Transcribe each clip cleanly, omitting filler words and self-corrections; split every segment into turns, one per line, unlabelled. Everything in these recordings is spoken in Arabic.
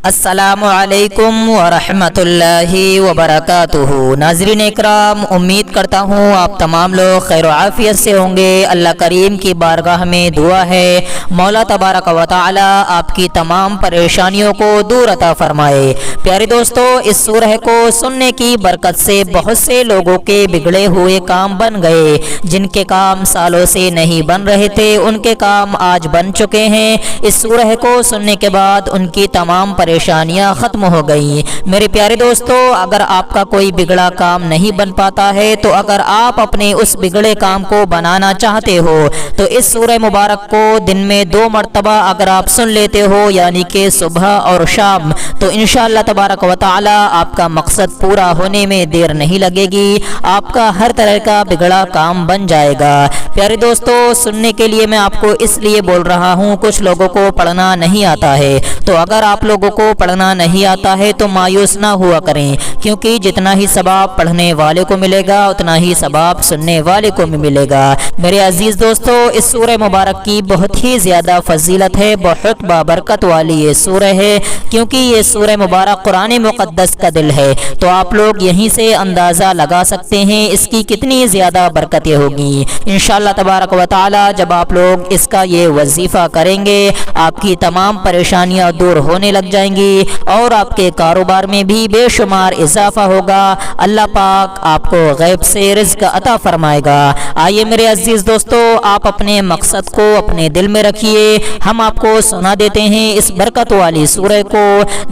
السلام علیکم ورحمۃ اللہ وبرکاتہ۔ ناظرین اکرام، امید کرتا ہوں آپ تمام لوگ خیر و عافیت سے ہوں گے۔ اللہ کریم کی بارگاہ میں دعا ہے مولا تبارک و تعالی آپ کی تمام پریشانیوں کو دور عطا فرمائے۔ پیارے دوستو، اس سورہ کو سننے کی برکت سے بہت سے لوگوں کے بگڑے ہوئے کام بن گئے۔ جن کے کام سالوں سے نہیں بن رہے تھے، ان کے کام آج بن چکے ہیں۔ اس سورہ کو سننے کے بعد ان کی تمام پریشانیاں ختم ہو گئی۔ میرے پیارے دوستو، اگر آپ کا کوئی بگڑا کام نہیں بن پاتا ہے تو اگر آپ اپنے اس بگڑے کام کو بنانا چاہتے ہو تو اس سورہ مبارک کو دن میں 2 مرتبہ اگر آپ سن لیتے ہو، یعنی کہ صبح اور شام، تو انشاءاللہ تبارک و تعالی آپ کا مقصد پورا ہونے میں دیر نہیں لگے گی۔ آپ کا ہر طرح کا بگڑا کام بن جائے گا۔ پیارے دوستو، سننے کے لیے میں آپ کو اس لیے بول رہا ہوں، کچھ لوگوں کو پڑھنا نہیں آتا ہے، تو اگر آپ لوگوں کو پڑھنا نہیں آتا ہے تو مایوس نہ ہوا کریں، کیونکہ جتنا ہی ثواب پڑھنے والے کو ملے گا اتنا ہی ثواب سننے والے کو بھی ملے گا۔ میرے عزیز دوستو، اس سورہ مبارک کی بہت ہی زیادہ فضیلت ہے، بہت بابرکت والی یہ سورہ ہے، کیونکہ یہ سورہ مبارک قرآن مقدس کا دل ہے۔ تو آپ لوگ یہیں سے اندازہ لگا سکتے ہیں اس کی کتنی زیادہ برکتیں ہوگی۔ انشاءاللہ تبارک و تعالی جب آپ لوگ اس کا یہ وظیفہ کریں گے، آپ کی تمام پریشانیاں دور ہونے لگ جائیں گی اور آپ کے کاروبار میں بھی بے شمار اضافہ ہوگا۔ اللہ پاک آپ کو غیب سے رزق عطا فرمائے گا۔ آئیے میرے عزیز دوستو، آپ اپنے مقصد کو اپنے دل میں رکھیے۔ ہم آپ کو سنا دیتے ہیں اس برکت والی سورہ کو،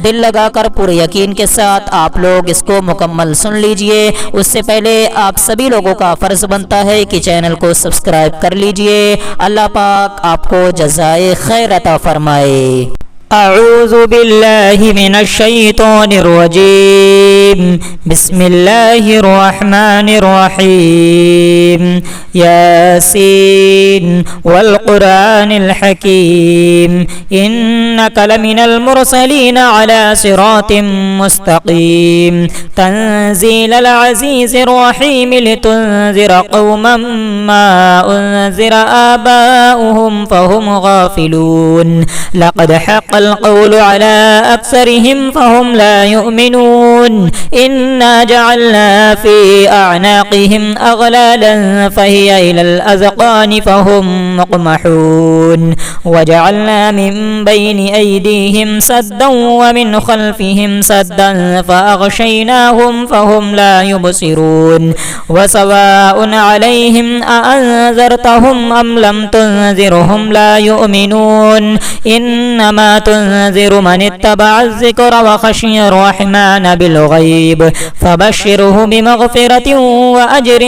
دل لگا کر پورے یقین کے ساتھ آپ لوگ اس کو مکمل سن لیجئے۔ اس سے پہلے آپ سبھی لوگوں کا فرض بنتا ہے کہ چینل کو سبسکرائب کر لیجئے۔ اللہ پاک آپ کو جزائے خیر عطا فرمائے۔ اعوذ باللہ من الشیطان الرجیم، بسم اللہ الرحمن الرحیم، یاسین والقرآن الحکیم، انک لمن المرسلین علی صراط مستقیم، تنزیل العزیز الرحیم، لتنذر قوما ما انذر آباؤهم فهم غافلون، لقد حق القول على أكثرهم فهم لا يؤمنون، إنا جعلنا في أعناقهم أغلالا فهي إلى الأذقان فهم مقمحون، وجعلنا من بين أيديهم سدا ومن خلفهم سدا فأغشيناهم فهم لا يبصرون، وسواء عليهم أأنذرتهم أم لم تنذرهم لا يؤمنون، إنما تنذر من اتبع الذكر وخشي الرحمن بالغيب فبشره بمغفرة وأجر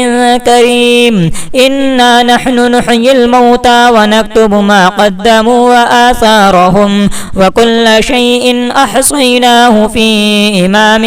كريم، إنا نحن نحيي الموتى ونكتب ما قدموا وآثارهم وكل شيء أحصيناه في إمام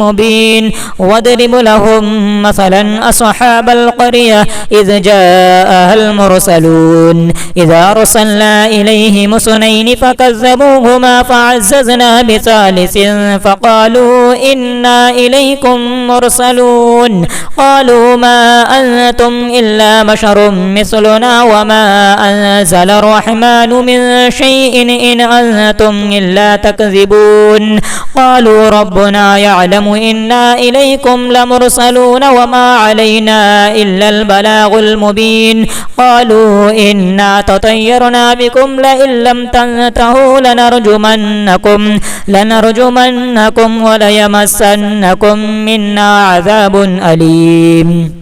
مبين، واضرب لهم مثلا أصحاب القرية إذ جاءها المرسلون إذ أرسلنا إليهم اثنين فكذبوهما فعززنا بثالث فقالوا إنا إليكم مرسلون، قالوا ما أنتم إلا بشر مثلنا وما أنزل الرحمن من شيء إن أنتم إلا تكذبون، قالوا ربنا يعلم إنا إليكم لمرسلون وما علينا إلا البلاغ المبين، قالوا إنا تطيرنا بكم لئن لم تنتهوا لنرجمنكم وليمسنكم منا عذاب أليم،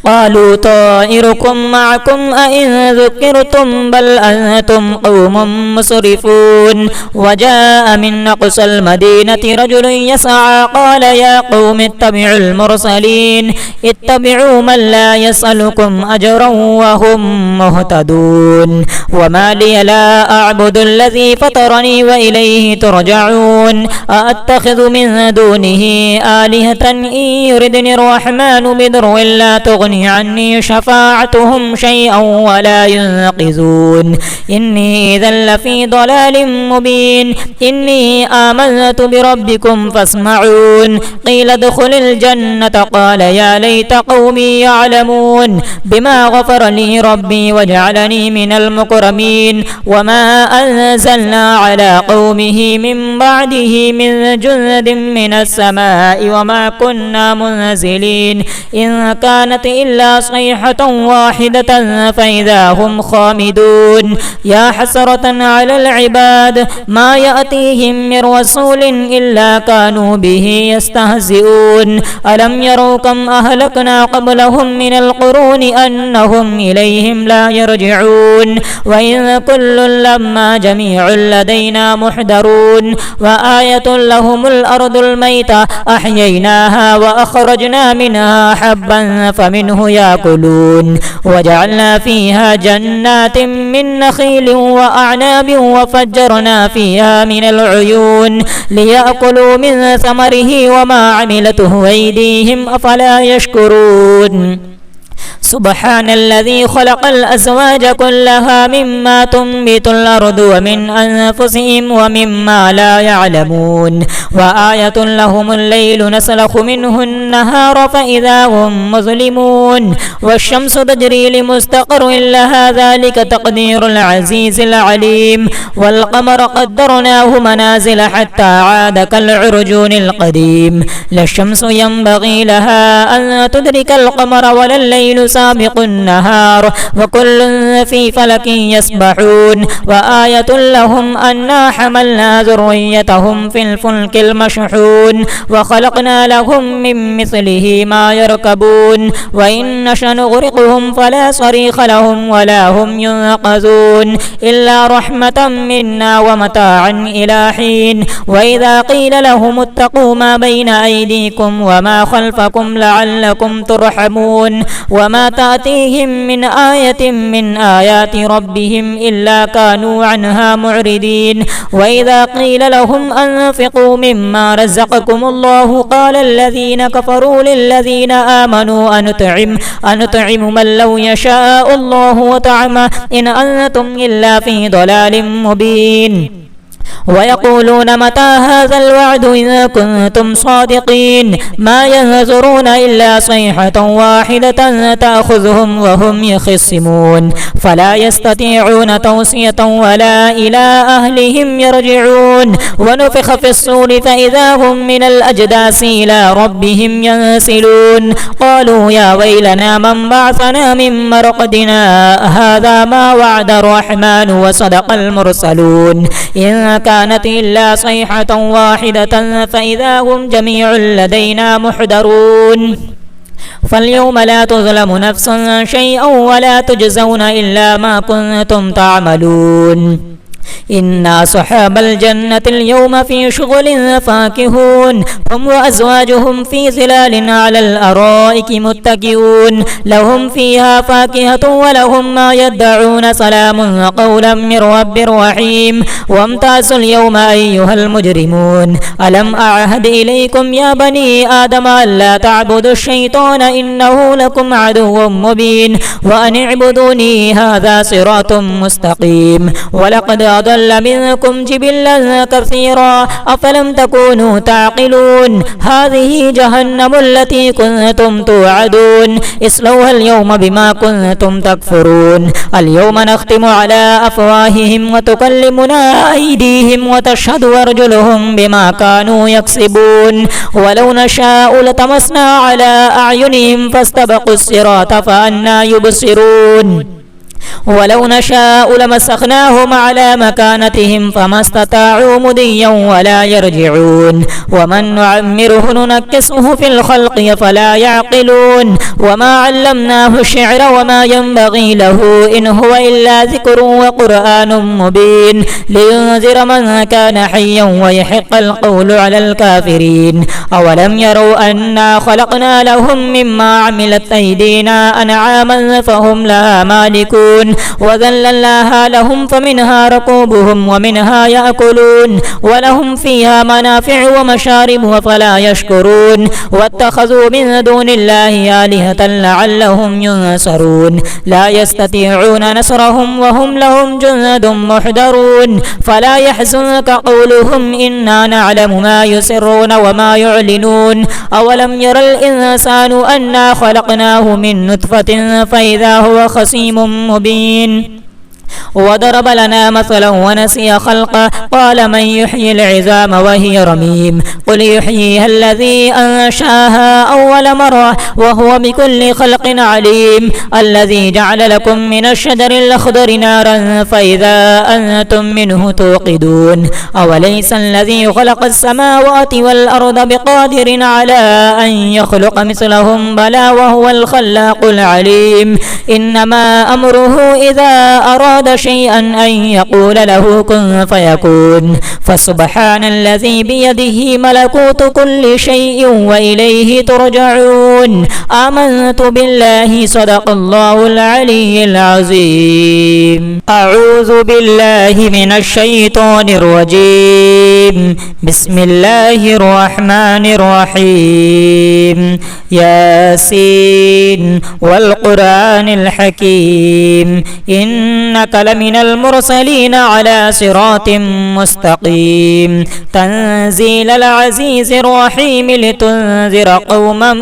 قالوا طائركم معكم أئن ذكرتم بل أنتم قوم مسرفون، وجاء من أقصى المدينة رجل يسعى قال يا قوم اتبعوا المرسلين اتبعوا من لا يسألكم أجرا وهم مهتدون، وما لي لا أعبد الذي فطرني وإليه ترجعون، أأتخذ من دونه آلهة إن يردني الرحمن بضر لا تغني عني شفاعتهم شيئا ولا ينقذون إني إذا لفي ضلال مبين إني آمنت بربكم فاسمعون قيل ادخل الجنة قال يا ليت قومي يعلمون بما غفر لي ربي وجعلني من المكرمين وما أنزلنا على قومه من بعده من جند من السماء وما كنا منزلين إن كانت إلا صيحة واحدة فإذا هم خامدون يا حسرة على العباد ما يأتيهم من رسول إلا كانوا به يستهزئون ألم يروا كم أهلكنا قبلهم من القرون أنهم إليهم لا يرجعون وإن كل لما جميع لدينا محضرون وآية لهم الأرض الميتة أحييناها وأخرجنا منها حبا فمنه يأكلون وجعلنا فيها جنات من نخيل وأعناب وفجرنا فيها من العيون ليأكلوا من ثمره وما عملته أيديهم أفلا يشكرون سبحان الذي خلق الأزواج كلها مما تنبت الأرض ومن أنفسهم ومما لا يعلمون وآية لهم الليل نسلخ منه النهار فإذا هم مظلمون والشمس تجري لمستقر لها ذلك تقدير العزيز العليم والقمر قدرناه منازل حتى عاد كالعرجون القديم لا الشمس ينبغي لها أن تدرك القمر ولا الليل سابق النهار وكل في فلك يسبحون وآية لهم أنا حملنا ذريتهم في الفلك المشحون وخلقنا لهم من مثله ما يركبون وإن نشأ نغرقهم فلا صريخ لهم ولا هم ينقذون إلا رحمة منا ومتاعا إلى حين وإذا قيل لهم اتقوا ما بين أيديكم وما خلفكم لعلكم ترحمون وما تأتيهم من آية من آيات ربهم إلا كانوا عنها معرضين وإذا قيل لهم أنفقوا مما رزقكم الله قال الذين كفروا للذين آمنوا أنطعم من لو يشاء الله وطعمه إن أنتم إلا في ضلال مبين ويقولون متى هذا الوعد إذا كنتم صادقين ما ينظرون إلا صيحة واحدة تأخذهم وهم يخصمون فلا يستطيعون توصية ولا إلى أهلهم يرجعون ونفخ في الصور فإذا هم من الأجداث إلى ربهم ينسلون قالوا يا ويلنا من بعثنا من مرقدنا هذا ما وعد الرحمن وصدق المرسلون إن كانت إلا صيحة واحدة فإذا هم جميع لدينا محضرون فاليوم لا تظلم نفس شيئا ولا تجزون إلا ما كنتم تعملون إن أصحاب الجنة اليوم في شغل فاكهون هم وأزواجهم في ظلال على الأرائك متكئون لهم فيها فاكهة ولهم ما يدعون سلام قولا من رب رحيم وامتازوا اليوم أيها المجرمون ألم أعهد إليكم يا بني آدم ألا تعبدوا الشيطان إنه لكم عدو مبين وأن اعبدوني هذا صراط مستقيم ولقد أضل منكم جبلا كثيرا أفلم تكونوا تعقلون هذه جهنم التي كنتم توعدون اصلوها اليوم بما كنتم تكفرون اليوم نختم على أفواههم وتكلمنا أيديهم وتشهد أرجلهم بما كانوا يكسبون ولو نشاء لطمسنا على أعينهم فاستبقوا الصراط فأنى يبصرون ولو نشاء لمسخناهم على مكانتهم فما استطاعوا مضيا ولا يرجعون ومن نعمره ننكسه في الخلق فلا يعقلون وما علمناه الشعر وما ينبغي له إن هو إلا ذكر وقرآن مبين لينذر من كان حيا ويحق القول على الكافرين أولم يروا أنا خلقنا لهم مما عملت أيدينا أنعاما فهم لها مالكون يعملون وذللناها لهم فمنها ركوبهم ومنها يأكلون ولهم فيها منافع ومشارب أفلا يشكرون واتخذوا من دون الله آلهة لعلهم ينصرون لا يستطيعون نصرهم وهم لهم جند محضرون فلا يحزنك قولهم إنا نعلم ما يسرون وما يعلنون أولم ير الإنسان أنا خلقناه من نطفة فإذا هو خصيم مبين وضرب لنا مثلا ونسي خلقه قال من يحيي العظام وهي رميم قل يحييها الذي أنشاها أول مرة وهو بكل خلق عليم الذي جعل لكم من الشجر الأخضر نارا فإذا أنتم منه توقدون أوليس الذي خلق السماوات والأرض بقادر على أن يخلق مثلهم بلى وهو الخلاق العليم إنما أمره إذا أراد شيئا أن يقول له كن فيكون فسبحان الذي بيده ملكوت كل شيء وإليه ترجعون آمنت بالله صدق الله العلي العظيم أعوذ بالله من الشيطان الرجيم بسم الله الرحمن الرحيم ياسين والقرآن الحكيم إنك لمن المرسلين على صراط مستقيم تنزيل العزيز الرحيم لتنذر قوما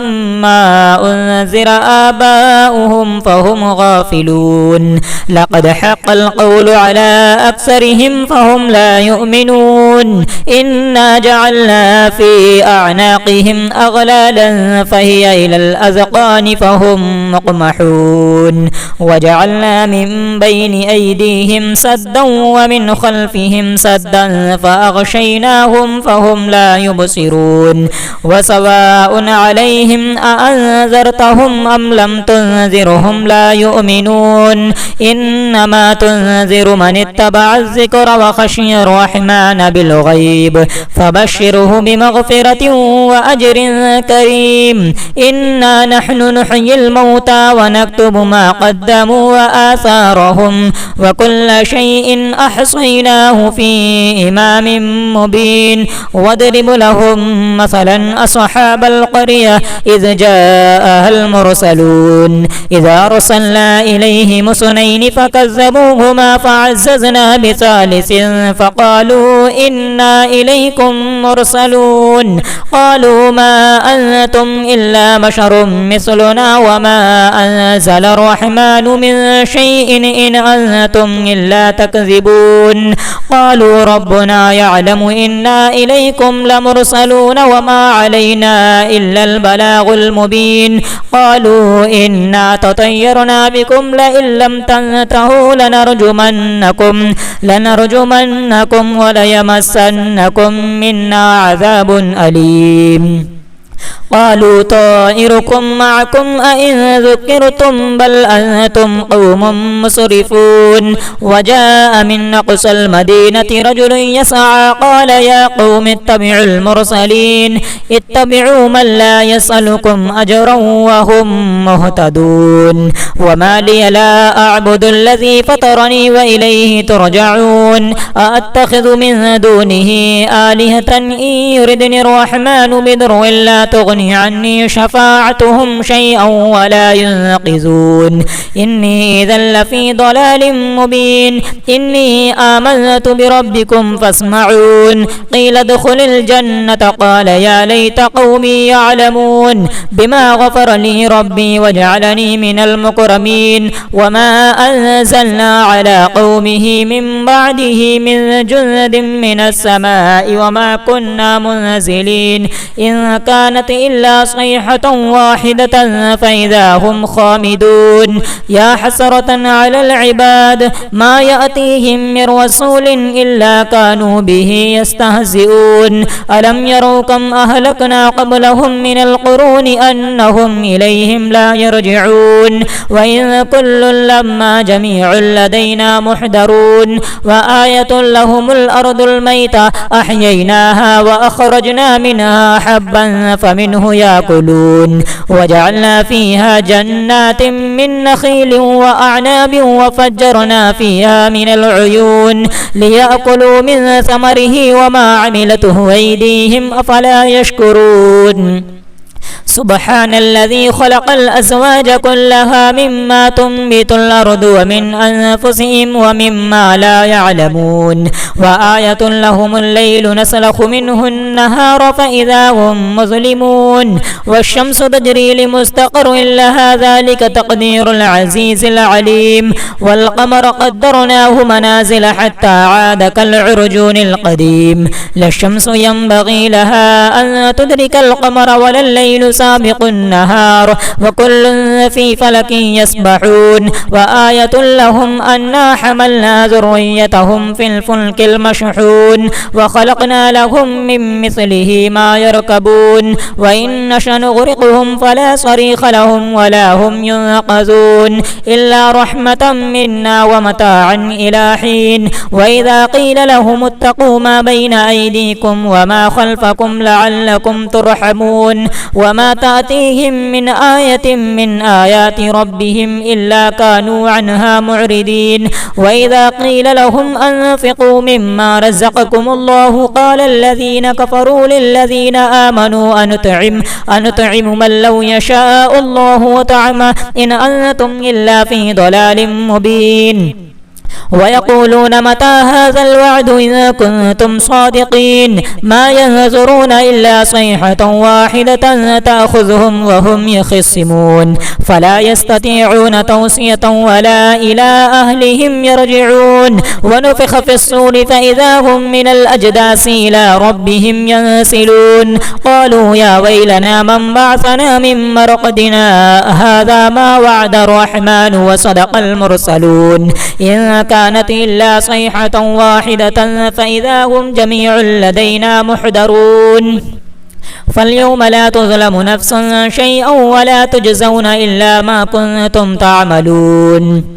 ما أنذر آباؤهم فهم غافلون لقد حق القول على أكثرهم فهم لا يؤمنون إنا جعلنا في أعناقهم أغلالا فهي إلى الأذقان فهم مقمحون وجعلنا من بين أيديهم سدا ومن خلفهم سدا فأغشيناهم فهم لا يبصرون وسواء عليهم أأنذرتهم أم لم تنذرهم لا يؤمنون إنما تنذر من اتبع الذكر وخشي الرحمن بالغيب فبشره بمغفرة وأجر كريم إنا نحن نحيي الموتى ونكتب ما قدموا وآثارهم وكل شيء أحصيناه في إمام مبين واضرب لهم مثلا أصحاب القرية إذ جاءها المرسلون إذا أرسلنا إليهم اثنين فكذبوهما فعززنا بثالث فقالوا إنا إليكم مرسلون قالوا ما أنتم إلا بشر مثلنا وما أنزل الرحمن من شيء إن أنتم إلا تكذبون قالوا ربنا يعلم إنا إليكم لمرسلون وما علينا إلا البلاغ المبين قالوا إنا تطيرنا بكم لئن لم تنتهوا لنرجمنكم وليمسنكم منا عذاب أليم قالوا طائركم معكم أئن ذكرتم بل أنتم قوم مسرفون وجاء من أقصى المدينة رجل يسعى قال يا قوم اتبعوا المرسلين اتبعوا من لا يسألكم أجرا وهم مهتدون وما لي لا أعبد الذي فطرني وإليه ترجعون أأتخذ من دونه آلهة إن يردني الرحمن بضر لا تغني عني شفاعتهم شيئا ولا ينقذون إني إذا لفي ضلال مبين إني آمنت بربكم فاسمعون قيل ادخل الجنة قال يا ليت قومي يعلمون بما غفر لي ربي وجعلني من المكرمين وما أنزلنا على قومه من بعده من جند من السماء وما كنا منزلين إن كانت إلا صيحة واحدة فإذا هم خامدون يا حسرة على العباد ما يأتيهم من رسول إلا كانوا به يستهزئون ألم يروا كم أهلكنا قبلهم من القرون أنهم إليهم لا يرجعون وإن كل لما جميع لدينا محضرون وآية لهم الأرض الميتة أحييناها وأخرجنا منها حبا فمنه منه يأكلون وجعلنا فيها جنات من نخيل وأعناب وفجرنا فيها من العيون ليأكلوا من ثمره وما عملته أيديهم أفلا يشكرون سبحان الذي خلق الأزواج كلها مما تنبت الأرض ومن أنفسهم ومما لا يعلمون وآية لهم الليل نسلخ منه النهار فإذا هم مظلمون والشمس تجري لمستقر لها ذلك تقدير العزيز العليم والقمر قدرناه منازل حتى عاد كالعرجون القديم لا الشمس ينبغي لها أن تدرك القمر ولا الليل سابق النهار وكل في فلك يسبحون وآية لهم أنا حملنا ذريتهم في الفلك المشحون وخلقنا لهم من مثله ما يركبون وإن نشأ نغرقهم فلا صريخ لهم ولا هم ينقذون إلا رحمة منا ومتاعا إلى حين وإذا قيل لهم اتقوا ما بين أيديكم وما خلفكم لعلكم ترحمون وما تأتيهم من آية من آيات ربهم إلا كانوا عنها معرضين وإذا قيل لهم أنفقوا مما رزقكم الله قال الذين كفروا للذين آمنوا أنطعم من لو يشاء الله وطعمه إن أنتم إلا في ضلال مبين ويقولون متى هذا الوعد إذا كنتم صادقين ما ينظرون إلا صيحة واحدة تأخذهم وهم يخصمون فلا يستطيعون توصية ولا إلى أهلهم يرجعون ونفخ في الصور فإذا هم من الأجداث إلى ربهم ينسلون قالوا يا ويلنا من بعثنا من مرقدنا هذا ما وعد الرحمن وصدق المرسلون إن كانت إلا صيحة واحدة فإذا هم جميع لدينا محضرون فاليوم لا تظلم نفس شيئا ولا تجزون إلا ما كنتم تعملون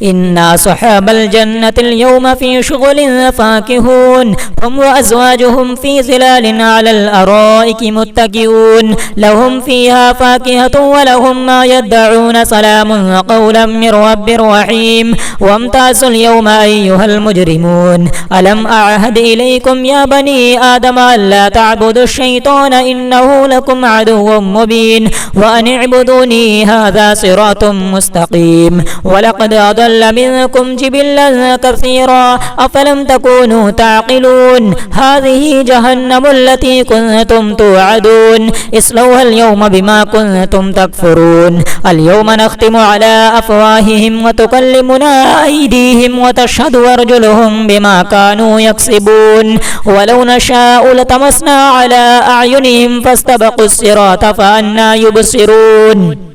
إن أصحاب الجنة اليوم في شغل فاكهون هم وأزواجهم في ظلال على الأرائك متكئون لهم فيها فاكهة ولهم ما يدعون سلام قولا من رب رحيم وامتازوا اليوم أيها المجرمون ألم أعهد إليكم يا بني آدم ألا تعبدوا الشيطان إنه لكم عدو مبين وأن اعبدوني هذا صراط مستقيم ولقد أضل منكم جبلا كثيرا أفلم تكونوا تعقلون هذه جهنم التي كنتم توعدون اصلوها اليوم بما كنتم تكفرون اليوم نختم على أفواههم وتكلمنا أيديهم وتشهد أرجلهم بما كانوا يكسبون ولو نشاء لطمسنا على أعينهم فاستبقوا الصراط فأنى يبصرون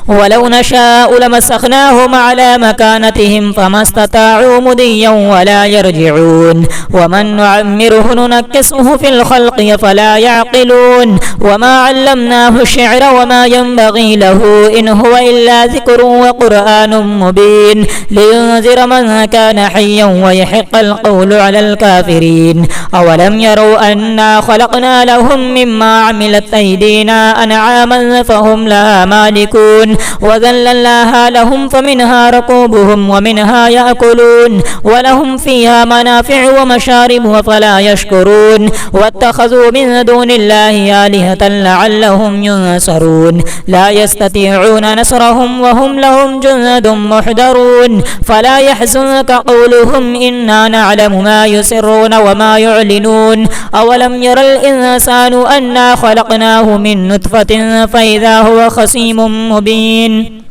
ولو نشاء لمسخناهم على مكانتهم فما استطاعوا مضيا ولا يرجعون ومن نعمره ننكسه في الخلق فلا يعقلون وما علمناه الشعر وما ينبغي له إن هو إلا ذكر وقرآن مبين لينذر من كان حيا ويحق القول على الكافرين أولم يروا أنا خلقنا لهم مما عملت أيدينا أنعاما فهم لها مالكون وذللناها لهم فمنها ركوبهم ومنها يأكلون ولهم فيها منافع ومشارب وفلا يشكرون واتخذوا من دون الله آلهة لعلهم ينصرون لا يستطيعون نصرهم وهم لهم جند محضرون فلا يحزنك قولهم إنا نعلم ما يسرون وما يعلنون أولم ير الإنسان أنا خلقناه من نطفة فإذا هو خصيم مبين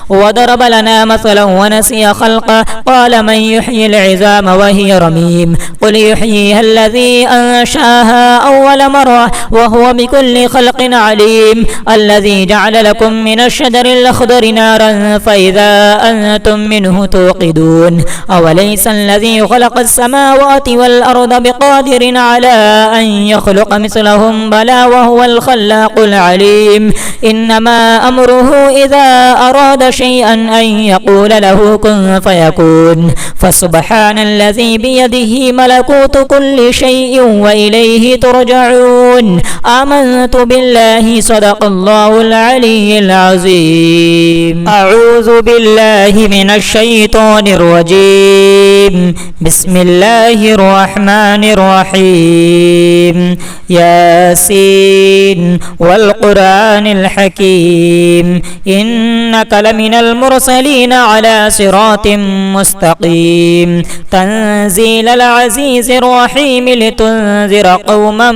وضرب لنا مثلا ونسي خلقه قال من يحيي العظام وهي رميم قل يحييها الذي أنشاها أول مرة وهو بكل خلق عليم الذي جعل لكم من الشجر الأخضر نارا فإذا أنتم منه توقدون أوليس الذي خلق السماوات والأرض بقادر على أن يخلق مثلهم بلى وهو الخلاق العليم إنما أمره إذا أراد أراد شيئا أن يقول له كن فيكون. فسبحان الذي بيده ملكوت كل شيء وإليه ترجعون. آمنت بالله صدق الله العلي العظيم. أعوذ بالله من الشيطان الرجيم. بسم الله الرحمن الرحيم. ياسين والقرآن الحكيم إنك لمن المرسلين على صراط مستقيم. تنزيل العزيز الرحيم لتنذر قوما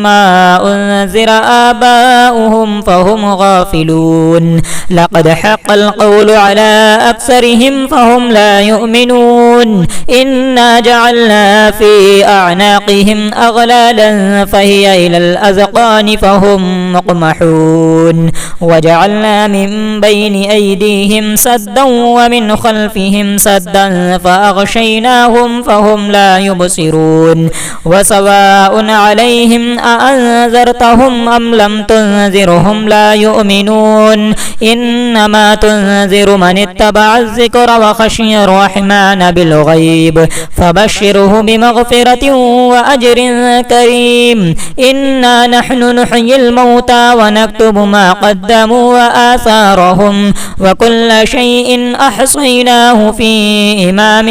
ما أنذر آباؤهم فهم غافلون. لقد حق القول على أكثرهم فهم لا يؤمنون. إنا جعلنا في أعناقهم أغلالا فهي إلى الأذقان فهم مقمحون. وجعلنا من بين أيديهم سدا ومن خلفهم سدا فأغشيناهم فهم لا يبصرون. وسواء عليهم أأنذرتهم أم لم تنذرهم لا يؤمنون. إنما تنذر من اتبع الذكر وخشي الرحمن بالغيب فبشره بمغفرة وأجر كريم. إنا نحن نحيي الموتى ونكتب ما قدموا وآثارهم وكل شيء أحصيناه في إمام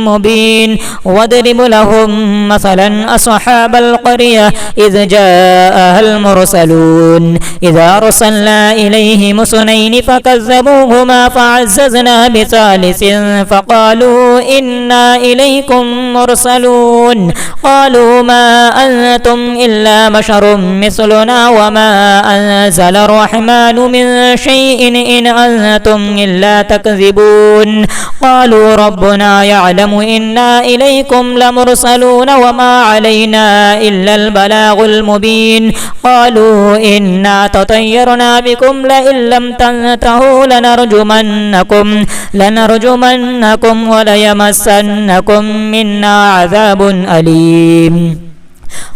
مبين. واضرب لهم مثلا أصحاب القرية إذ جاءها المرسلون إذ أرسلنا إليهم اثنين فكذبوهما فعززنا بثالث فقالوا إنا إليكم مرسلون. قالوا ما أنتم إلا بشر مثلنا وما أنزل الرحمن من شيء إن أنتم إلا تكذبون. قالوا ربنا يعلم إنا إليكم لمرسلون وما علينا إلا البلاغ المبين. قالوا إنا تطيرنا بكم لئن لم تنتهوا لنرجمنكم وليمسنكم منا عذاب أليم.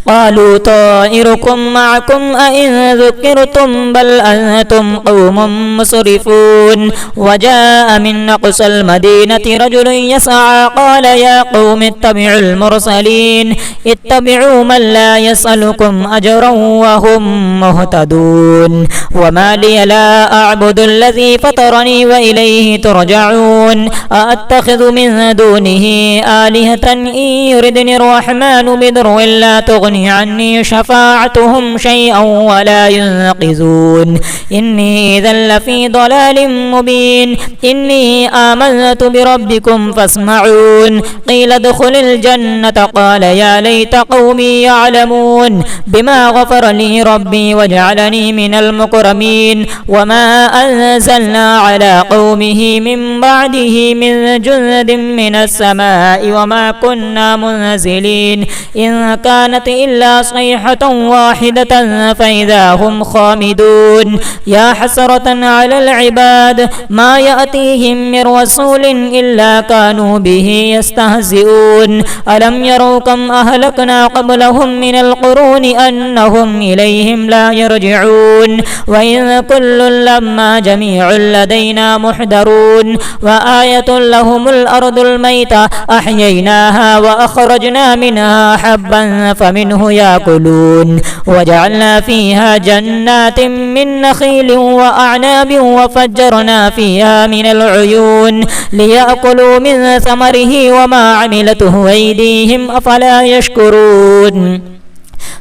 قالوا طائركم معكم أئن ذكرتم بل أنتم قوم مسرفون. وجاء من أقصى المدينة رجل يسعى قال يا قوم اتبعوا المرسلين اتبعوا من لا يسألكم أجرا وهم مهتدون. وما لي لا أعبد الذي فطرني وإليه ترجعون. أأتخذ من دونه آلهة إن يردني الرحمن بضر لا تغني عني شفاعتهم شيئا ولا ينقذون. إني إذا لفي ضلال مبين. إني آمنت بربكم فاسمعون. قيل ادخل الجنة قال يا ليت قومي يعلمون بما غفر لي ربي وجعلني من المكرمين. وما أنزلنا على قومه من بعده من جند من السماء وما كنا منزلين. إن كانت إلا صيحة واحدة فإذا هم خامدون. يا حسرة على العباد ما يأتيهم من رسول إلا كانوا به يستهزئون. ألم يروا كم أهلكنا قبلهم من القرون أنهم إليهم لا يرجعون. وإن كل لما جميع لدينا محضرون. وآية لهم الأرض الميتة أحييناها وأخرجنا منها حبا فمنه يأكلون. وجعلنا فيها جنات من نخيل وأعناب وفجرنا فيها من العيون ليأكلوا من ثمره وما عملته أيديهم أفلا يشكرون.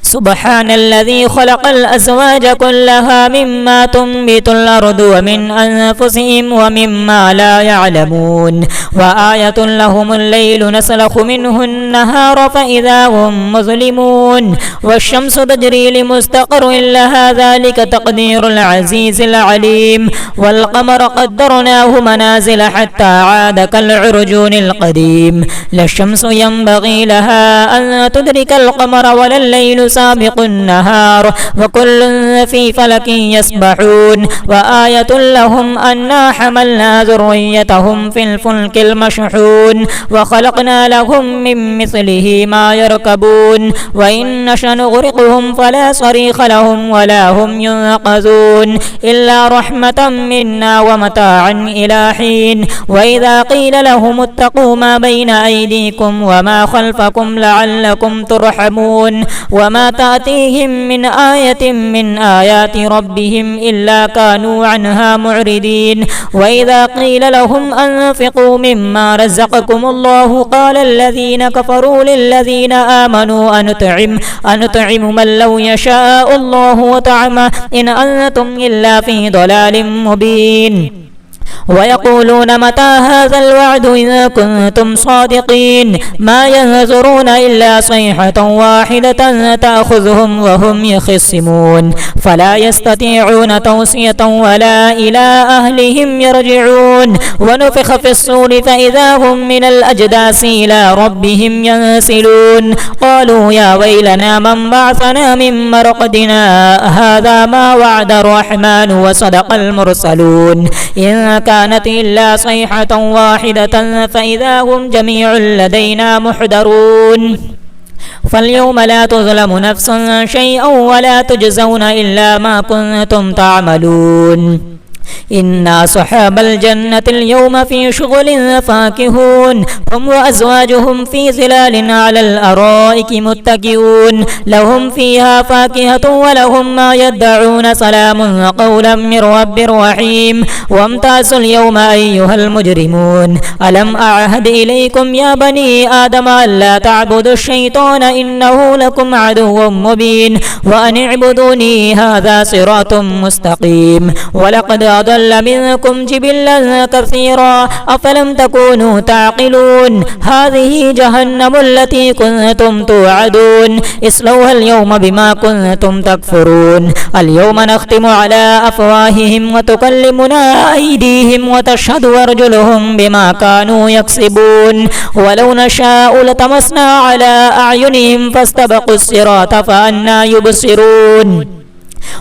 سبحان الذي خلق الأزواج كلها مما تنبت الأرض ومن أنفسهم ومما لا يعلمون. وآية لهم الليل نسلخ منه النهار فإذا هم مظلمون. والشمس تجري لمستقر لها ذلك تقدير العزيز العليم. والقمر قدرناه منازل حتى عاد كالعرجون القديم. لا الشمس ينبغي لها أن تدرك القمر ولا الليل
سابق النهار وكل في فلك يسبحون وآية لهم أنا حملنا ذريتهم في الفلك المشحون وخلقنا لهم من مثله ما يركبون وإن نشأ نغرقهم فلا صريخ لهم ولا هم ينقذون إلا رحمة منا ومتاعا إلى حين وإذا قيل لهم اتقوا ما بين أيديكم وما خلفكم لعلكم ترحمون وما تأتيهم من آية من آيات ربهم إلا كانوا عنها معرضين وإذا قيل لهم أنفقوا مما رزقكم الله قال الذين كفروا للذين آمنوا أنطعم من لو يشاء الله وطعمه إن أنتم إلا في ضلال مبين ويقولون متى هذا الوعد إن كنتم صادقين ما ينظرون إلا صيحة واحدة تأخذهم وهم يخصمون فلا يستطيعون توصية ولا إلى أهلهم يرجعون ونفخ في الصور فإذا هم من الأجداث إلى ربهم ينسلون قالوا يا ويلنا من بعثنا من مرقدنا هذا ما وعد الرحمن وصدق المرسلون إن كانت إلا صيحة واحدة فإذا هم جميع لدينا محضرون فاليوم لا تظلم نفس شيئا ولا تجزون إلا ما كنتم تعملون إن أصحاب الجنة اليوم في شغل فاكهون هم وأزواجهم في ظلال على الأرائك متكئون لهم فيها فاكهة ولهم ما يدعون سلام قولا من رب رحيم وامتازوا اليوم أيها المجرمون ألم أعهد إليكم يا بني آدم ألا تعبدوا الشيطان إنه لكم عدو مبين وأن اعبدوني هذا صراط مستقيم ولقد أضل منكم جبلا كثيرا أفلم تكونوا تعقلون هذه جهنم التي كنتم توعدون اصلوها اليوم بما كنتم تكفرون اليوم نختم على أفواههم وتكلمنا أيديهم وتشهد أرجلهم بما كانوا يكسبون ولو نشاء لطمسنا على أعينهم فاستبقوا الصراط فأنى يبصرون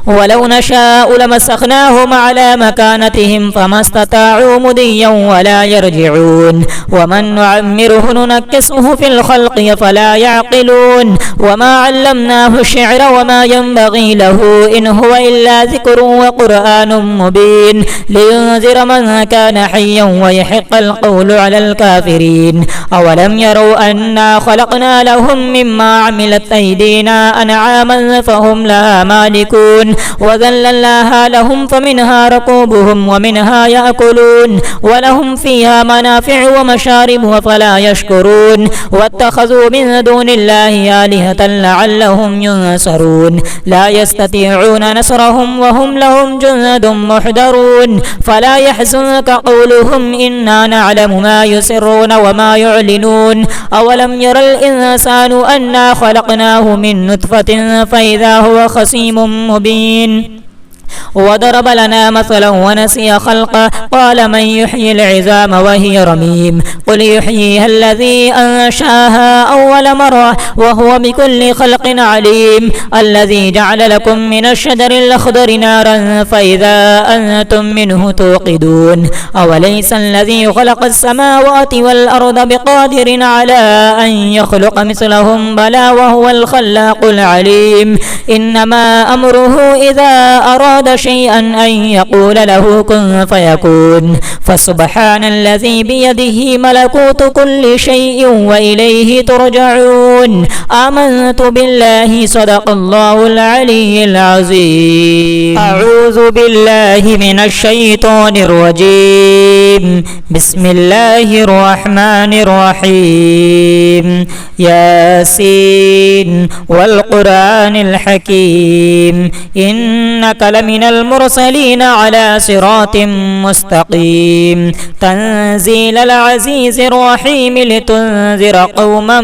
ولو نشاء لمسخناهم على مكانتهم فما استطاعوا مضيا ولا يرجعون ومن نعمره ننكسه في الخلق فلا يعقلون وما علمناه الشعر وما ينبغي له إن هو إلا ذكر وقرآن مبين لينذر من كان حيا ويحق القول على الكافرين أولم يروا أنا خلقنا لهم مما عملت أيدينا أنعاما فهم لها مالكون وذللناها لهم فمنها ركوبهم ومنها يأكلون ولهم فيها منافع ومشارب فلا يشكرون واتخذوا من دون الله آلهة لعلهم ينصرون لا يستطيعون نصرهم وهم لهم جند محضرون فلا يحزنك قولهم إنا نعلم ما يسرون وما يعلنون أولم ير الإنسان أنا خلقناه من نطفة فإذا هو خصيم مبين وضرب لنا مثلا ونسي خلقه قال من يحيي العظام وهي رميم قل يحييها الذي أنشاها أول مرة وهو بكل خلق عليم الذي جعل لكم من الشجر الأخضر نارا فإذا أنتم منه توقدون أوليس الذي خلق السماوات والأرض بقادر على أن يخلق مثلهم بلى وهو الخلاق العليم إنما أمره إذا أراد شيئا أن يقول له كن فيكون فسبحان الذي بيده ملكوت كل شيء وإليه ترجعون آمنت بالله صدق الله العلي العظيم أعوذ بالله من الشيطان الرجيم بسم الله الرحمن الرحيم ياسين والقرآن الحكيم إنك لمن من المرسلين على صراط مستقيم تنزيل العزيز الرحيم لتنذر قوما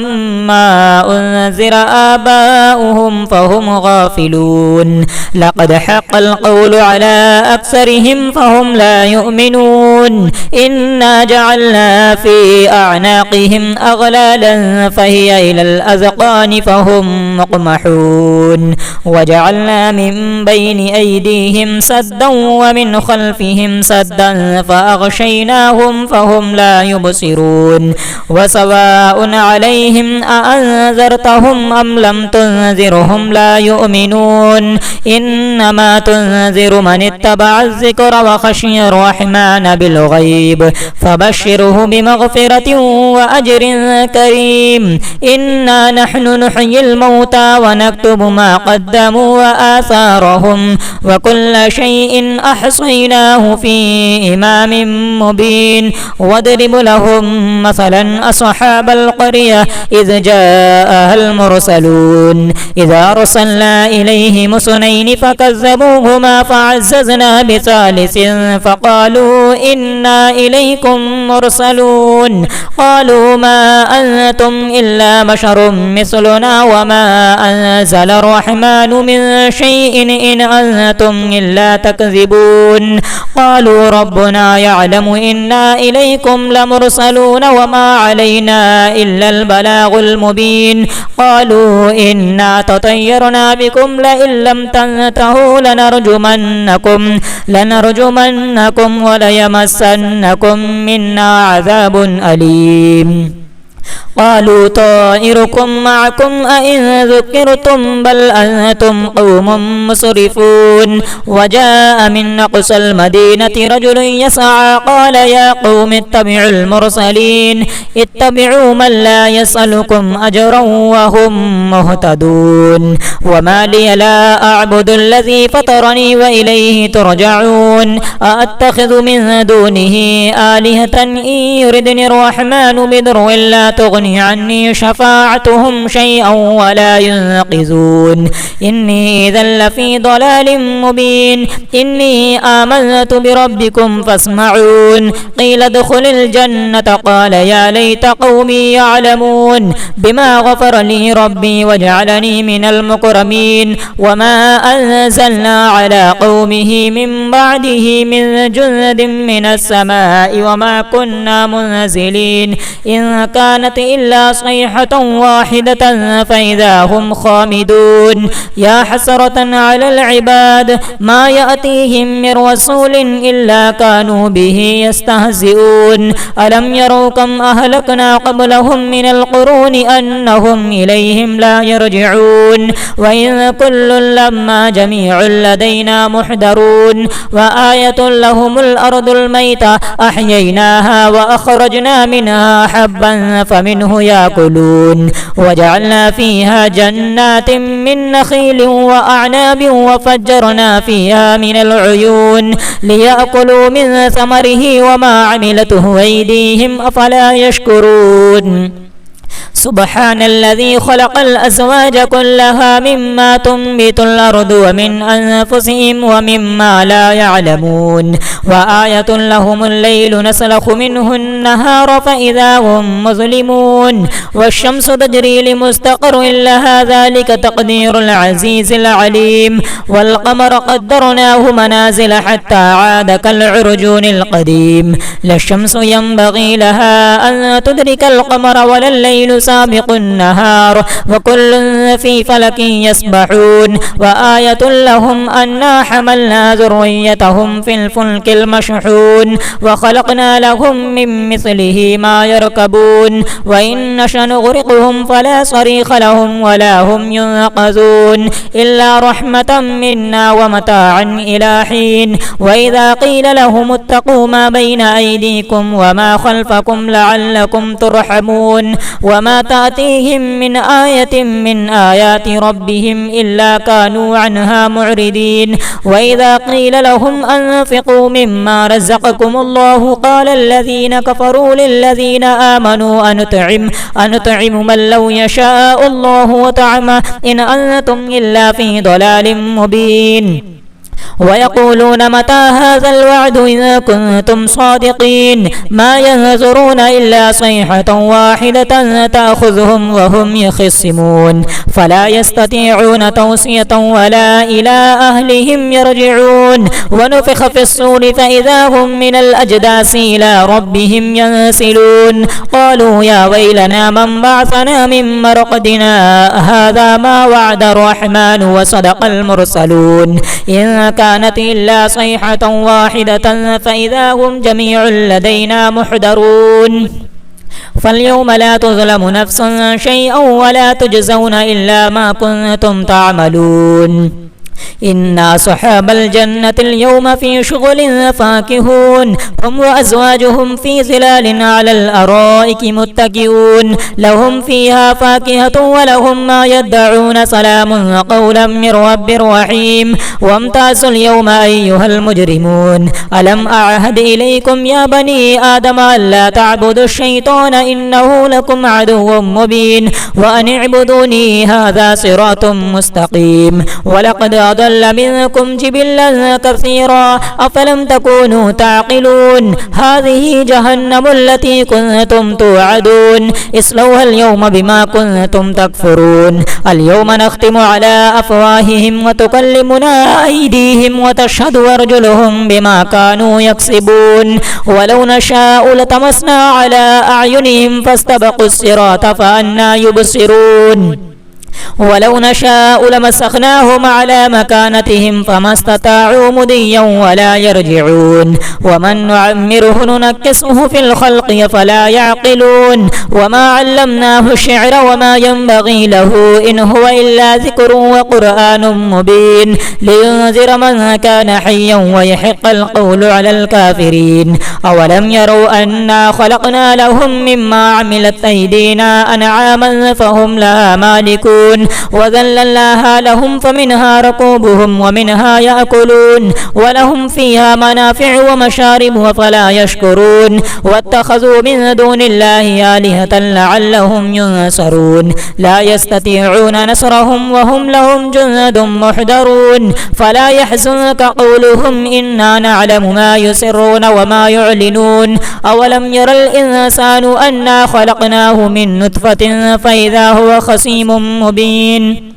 ما أنذر آباؤهم فهم غافلون لقد حق القول على أكثرهم فهم لا يؤمنون إنا جعلنا في أعناقهم أغلالا فهي إلى الأذقان فهم مقمحون وجعلنا من بين أيديهم سدا ومن خلفهم سدا فأغشيناهم فهم لا يبصرون وسواء عليهم أأنذرتهم أم لم تنذرهم لا يؤمنون إنما تنذر من اتبع الذكر وخشي الرحمن بالغيب فبشره بمغفرة وأجر كريم إنا نحن نحيي الموتى ونكتب ما قدموا وآثارهم وكل شيء أحصيناه في إمام مبين واضرب لهم مثلا أصحاب القرية إذ جاءها المرسلون إذا أرسلنا إليهم اثنين فكذبوهما فعززنا بثالث فقالوا إنا إليكم مرسلون قالوا ما أنتم إلا بشر مثلنا وما أنزل الرحمن من شيء إن أنتم إلا تكذبون قالوا ربنا يعلم إنا إليكم لمرسلون وما علينا إلا البلاغ المبين قالوا إنا تطيرنا بكم لئن لم تنتهوا لنرجمنكم وليمسنكم منا عذاب أليم قالوا طائركم معكم أئن ذكرتم بل أنتم قوم مسرفون وجاء من أقصى المدينة رجل يسعى قال يا قوم اتبعوا المرسلين اتبعوا من لا يسألكم أجرا وهم مهتدون وما لي لا أعبد الذي فطرني وإليه ترجعون أأتخذ من دونه آلهة إن يردني الرحمن بضر لا تغني عني شفاعتهم شيئا ولا ينقذون إني إذا لفي ضلال مبين إني آمنت بربكم فاسمعون قيل ادخل الجنة قال يا ليت قومي يعلمون بما غفر لي ربي وجعلني من المكرمين وما أنزلنا على قومه من بعده من جند من السماء وما كنا منزلين إن كانت إلا صيحة واحدة فإذا هم خامدون يا حسرة على العباد ما يأتيهم من رسول إلا كانوا به يستهزئون ألم يروا كم أهلكنا قبلهم من القرون أنهم إليهم لا يرجعون وإن كل لما جميع لدينا محضرون وآية لهم الأرض الميتة أحييناها وأخرجنا منها حبا فمنه يأكلون وجعلنا فيها جنات من نخيل وأعناب وفجرنا فيها من العيون ليأكلوا من ثمره وما عملته أيديهم أفلا يشكرون سبحان الذي خلق الأزواج كلها مما تنبت الأرض ومن أنفسهم ومما لا يعلمون وآية لهم الليل نسلخ منه النهار فإذا هم مظلمون والشمس تجري لمستقر لها ذلك تقدير العزيز العليم والقمر قدرناه منازل حتى عاد كالعرجون القديم لا الشمس ينبغي لها أن تدرك القمر ولا الليل سابق النهار وكل في فلك يسبحون وآية لهم أنا حملنا ذريتهم في الفلك المشحون وخلقنا لهم من مثله ما يركبون وإن نشأ نغرقهم فلا صريخ لهم ولا هم ينقذون إلا رحمة منا ومتاعا إلى حين وإذا قيل لهم اتقوا ما بين أيديكم وما خلفكم لعلكم ترحمون وما تأتيهم من آية من آيات ربهم إلا كانوا عنها معرضين وإذا قيل لهم أنفقوا مما رزقكم الله قال الذين كفروا للذين آمنوا أنطعم من لو يشاء الله وطعمه إن أنتم إلا في ضلال مبين ويقولون متى هذا الوعد إن كنتم صادقين ما ينظرون إلا صيحة واحدة تأخذهم وهم يخصمون فلا يستطيعون توصية ولا إلى أهلهم يرجعون ونفخ في الصور فإذا هم من الأجداث إلى ربهم ينسلون قالوا يا ويلنا من بعثنا من مرقدنا هذا ما وعد الرحمن وصدق المرسلون إن كانت إلا صيحة واحدة فإذا هم جميع لدينا محضرون فاليوم لا تظلم نفس شيئا ولا تجزون إلا ما كنتم تعملون إن أصحاب الجنة اليوم في شغل فاكهون هم وأزواجهم في ظلال على الأرائك متكئون لهم فيها فاكهة ولهم ما يدعون سلام قولا من رب رحيم وامتازوا اليوم أيها المجرمون ألم أعهد إليكم يا بني آدم ألا تعبدوا الشيطان إنه لكم عدو مبين وأن اعبدوني هذا صراط مستقيم ولقد أضل منكم جبلا كثيرا أفلم تكونوا تعقلون هذه جهنم التي كنتم توعدون اصلوها اليوم بما كنتم تكفرون اليوم نختم على أفواههم وتكلمنا أيديهم وتشهد أرجلهم بما كانوا يكسبون ولو نشاء لطمسنا على أعينهم فاستبقوا الصراط فأنى يبصرون ولو نشاء لمسخناهم على مكانتهم فما استطاعوا مضيا ولا يرجعون ومن نعمره ننكسه في الخلق فلا يعقلون وما علمناه الشعر وما ينبغي له إن هو إلا ذكر وقرآن مبين لينذر من كان حيا ويحق القول على الكافرين أولم يروا أنا خلقنا لهم مما عملت أيدينا أنعاما فهم لها مالكون وذللناها لهم فمنها ركوبهم ومنها يأكلون ولهم فيها منافع ومشارب وفلا يشكرون واتخذوا من دون الله آلهة لعلهم ينصرون لا يستطيعون نصرهم وهم لهم جند محضرون فلا يحزنك قولهم إنا نعلم ما يسرون وما يعلنون أولم ير الإنسان أنا خلقناه من نطفة فإذا هو خصيم مبين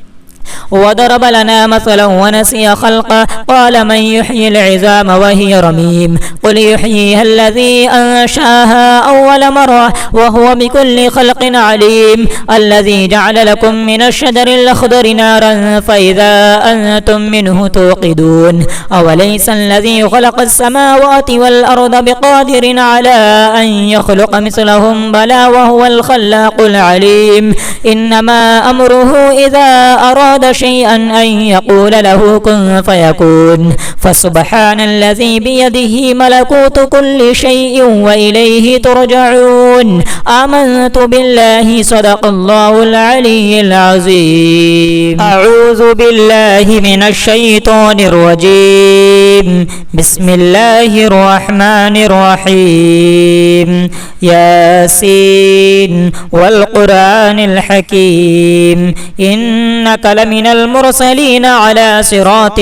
وضرب لنا مثلا ونسي خلقه قال من يحيي العظام وهي رميم قل يحييها الذي أنشاها أول مرة وهو بكل خلق عليم الذي جعل لكم من الشجر الأخضر نارا فإذا أنتم منه توقدون أوليس الذي خلق السماوات والأرض بقادر على أن يخلق مثلهم بلى وهو الخلاق العليم إنما أمره إذا أراد شيئا أن يقول له كن فيكون فسبحان الذي بيده ملكوت كل شيء وإليه ترجعون آمنت بالله صدق الله العلي العظيم أعوذ بالله من الشيطان الرجيم بسم الله الرحمن الرحيم ياسين والقرآن الحكيم إنك لمن المرسلين على صراط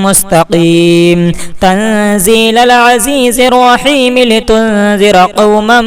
مستقيم تنزيل العزيز الرحيم لتنذر قوما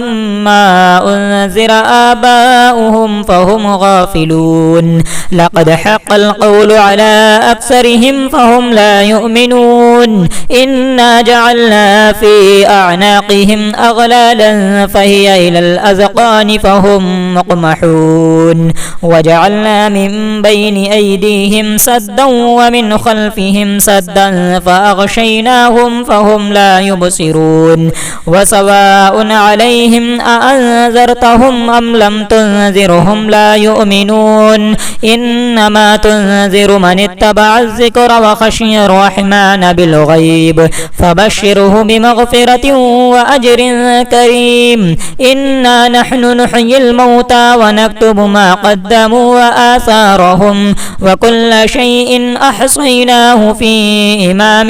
ما أنذر آباؤهم فهم غافلون لقد حق القول على أكثرهم فهم لا يؤمنون إنا جعلنا في أعناقهم أغلالا فهي إلى الأذقان فهم مقمحون وجعلنا من بين أيديهم سدا ومن خلفهم سدا فأغشيناهم فهم لا يبصرون وسواء عليهم أأنذرتهم أم لم تنذرهم لا يؤمنون إنما تنذر من اتبع الذكر وخشي الرحمن بالغيب فبشره بمغفرة وأجر كريم إنا نحن نحيي الموتى ونكتب ما قدموا وآثارهم وكل شيء أحصيناه في إمام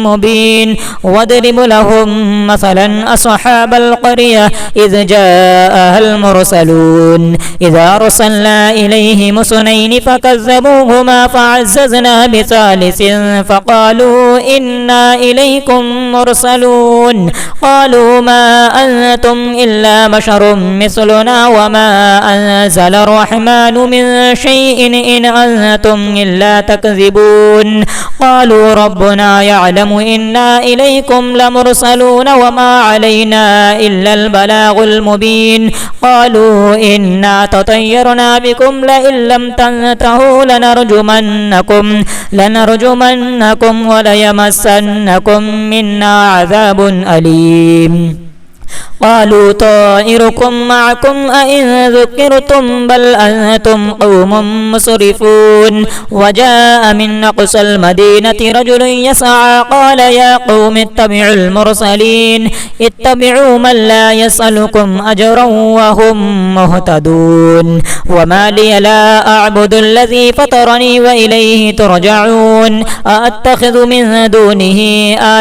مبين واضرب لهم مثلا أصحاب القرية إذ جاءها المرسلون إذا أرسلنا إليهم اثنين فكذبوهما فعززنا بثالث فقالوا إنا إليكم مرسلون قالوا ما أنتم إلا بشر مثلنا وما أنزل الرحمن من شيء إن أنتم إلا تكذبون قالوا ربنا يعلم إنا إليكم لمرسلون وما علينا إلا البلاغ المبين قالوا إنا تطيرنا بكم لئن لم تنتهوا لنرجمنكم وليمسنكم منا عذاب أليم قالوا طائركم معكم أئن ذكرتم بل أنتم قوم مسرفون وجاء من أقصى المدينة رجل يسعى قال يا قوم اتبعوا المرسلين اتبعوا من لا يسألكم أجرا وهم مهتدون وما لي لا أعبد الذي فطرني وإليه ترجعون أأتخذ من دونه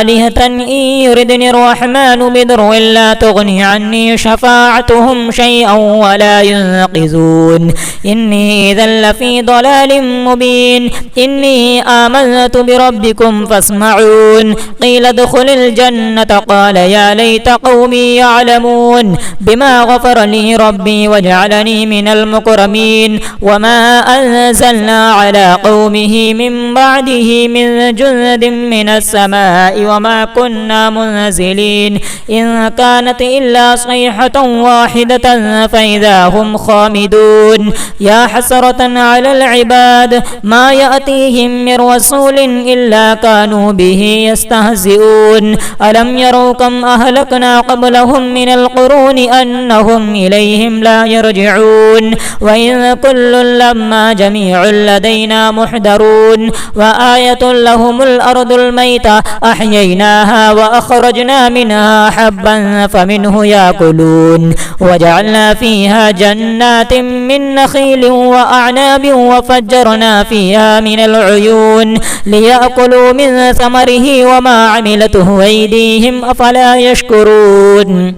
آلهة إن يردني الرحمن بضر لا تغني عني شفاعتهم شيئا ولا ينقذون إني إذا لفي ضلال مبين إني آمنت بربكم فاسمعون قيل ادخل الجنة قال يا ليت قومي يعلمون بما غفر لي ربي وجعلني من المكرمين وما أنزلنا على قومه من بعده من جند من السماء وما كنا منزلين إن كانت إلا صيحة واحدة فإذا هم خامدون يا حسرة على العباد ما يأتيهم من رسول إلا كانوا به يستهزئون ألم يروا كم أهلكنا قبلهم من القرون أنهم إليهم لا يرجعون وإن كل لما جميع لدينا محضرون وآية لهم الأرض الميتة أحييناها وأخرجنا منها حبا فمنه يأكلون وجعلنا فيها جنات من نخيل وأعناب وفجرنا فيها من العيون ليأكلوا من ثمره وما عملته أيديهم أفلا يشكرون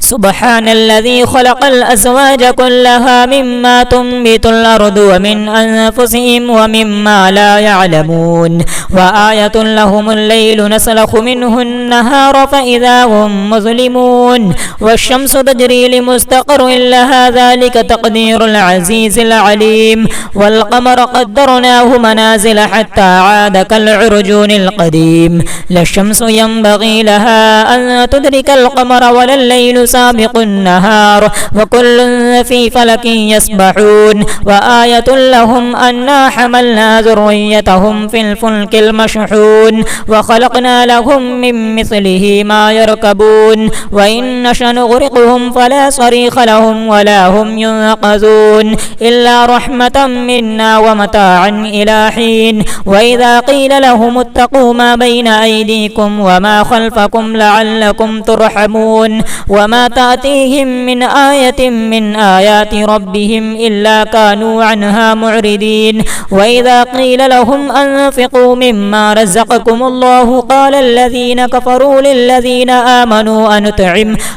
سبحان الذي خلق الأزواج كلها مما تنبت الأرض ومن أنفسهم ومما لا يعلمون وآية لهم الليل نسلخ منه النهار فإذا هم مظلمون والشمس تجري لمستقر لها ذلك تقدير العزيز العليم والقمر قدرناه منازل حتى عاد كالعرجون القديم لا الشمس ينبغي لها أن تدرك القمر ولا الليل سابق النهار وكل في فلك يسبحون وآية لهم أنا حملنا ذريتهم في الفلك المشحون وخلقنا لهم من مثله ما يركبون وإن نشأ نغرقهم فلا صريخ لهم ولا هم ينقذون إلا رحمة منا ومتاعا إلى حين وإذا قيل لهم اتقوا ما بين أيديكم وما خلفكم لعلكم ترحمون وما تأتيهم من آية من آيات ربهم إلا كانوا عنها معرضين وإذا قيل لهم أنفقوا مما رزقكم الله قال الذين كفروا للذين آمنوا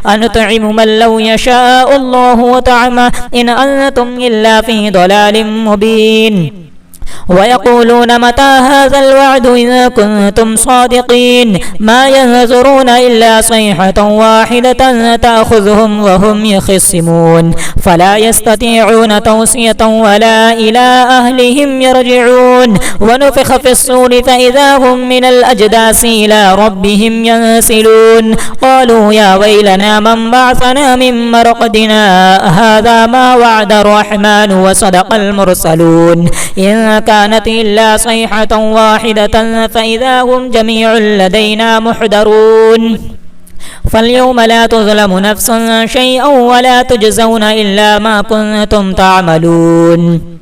أنطعم من لو يشاء الله وطعمه إن أنتم إلا في ضلال مبين ويقولون متى هذا الوعد إن كنتم صادقين ما ينظرون إلا صيحة واحدة تأخذهم وهم يخصمون فلا يستطيعون توصية ولا إلى أهلهم يرجعون ونفخ في الصور فإذا هم من الأجداث إلى ربهم ينسلون قالوا يا ويلنا من بعثنا من مرقدنا هذا ما وعد الرحمن وصدق المرسلون إن كانت إلا صيحة واحدة فإذا هم جميع لدينا محضرون فاليوم لا تظلم نفس شيئا ولا تجزون إلا ما كنتم تعملون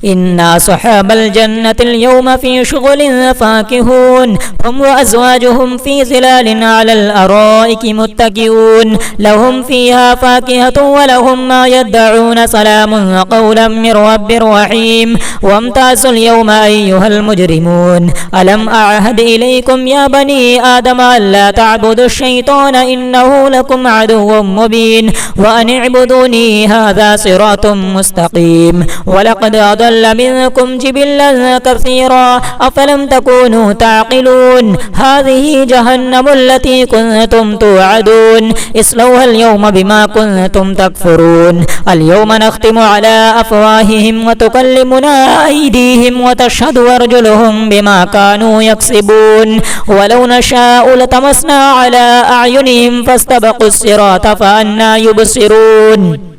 إن أصحاب الجنة اليوم في شغل فاكهون هم وأزواجهم في ظلال على الأرائك متكئون لهم فيها فاكهة ولهم ما يدعون سلام قولا من رب رحيم وامتازوا اليوم أيها المجرمون ألم أعهد إليكم يا بني آدم ألا تعبدوا الشيطان إنه لكم عدو مبين وأن اعبدوني هذا صراط مستقيم ولقد أضل منكم جبلا كثيرا أفلم تكونوا تعقلون هذه جهنم التي كنتم توعدون اصلوها اليوم بما كنتم تكفرون اليوم نختم على أفواههم وتكلمنا أيديهم وتشهد أرجلهم بما كانوا يكسبون ولو نشاء لطمسنا على أعينهم فاستبقوا الصراط فأنى يبصرون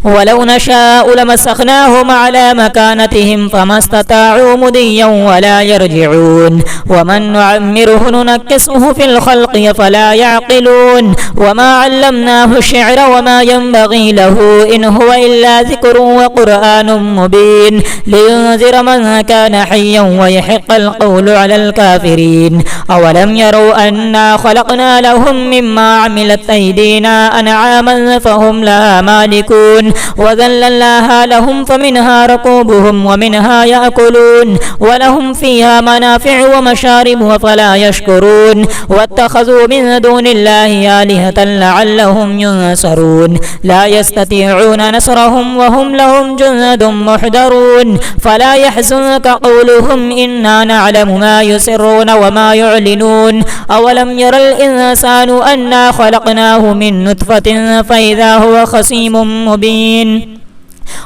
ولو نشاء لمسخناهم على مكانتهم فما استطاعوا مضيا ولا يرجعون ومن نعمره ننكسه في الخلق فلا يعقلون وما علمناه الشعر وما ينبغي له إن هو إلا ذكر وقرآن مبين لينذر من كان حيا ويحق القول على الكافرين أولم يروا أنا خلقنا لهم مما عملت أيدينا أنعاما فهم لها مالكون وذللناها لهم فمنها ركوبهم ومنها يأكلون ولهم فيها منافع ومشارب وفلا يشكرون واتخذوا من دون الله آلهة لعلهم ينصرون لا يستطيعون نصرهم وهم لهم جند محضرون فلا يحزنك قولهم إنا نعلم ما يسرون وما يعلنون أولم ير الإنسان أنا خلقناه من نطفة فإذا هو خصيم مبين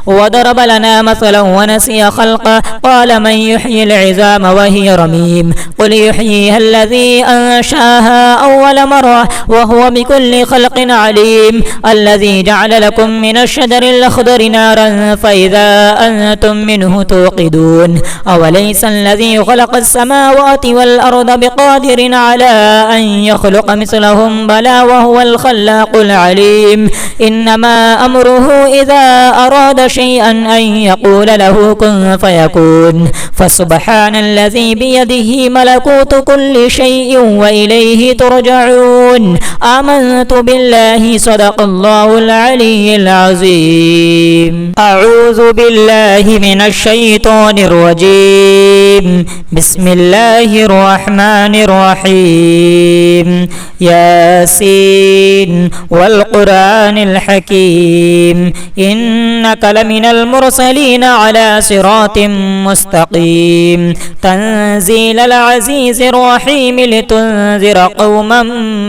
وضرب لنا مثلا ونسي خلقه قال من يحيي العظام وهي رميم قل يحييها الذي أنشاها أول مرة وهو بكل خلق عليم الذي جعل لكم من الشجر الأخضر نارا فإذا أنتم منه توقدون أوليس الذي خلق السماوات والأرض بقادر على أن يخلق مثلهم بلى وهو الخلاق العليم إنما أمره إذا أراد شيئا أن يقول له كن فيكون فسبحان الذي بيده ملكوت كل شيء وإليه ترجعون آمنت بالله صدق الله العلي العظيم أعوذ بالله من الشيطان الرجيم بسم الله الرحمن الرحيم ياسين والقرآن الحكيم إنك لمن المرسلين على صراط مستقيم تنزيل العزيز الرحيم لتنذر قوما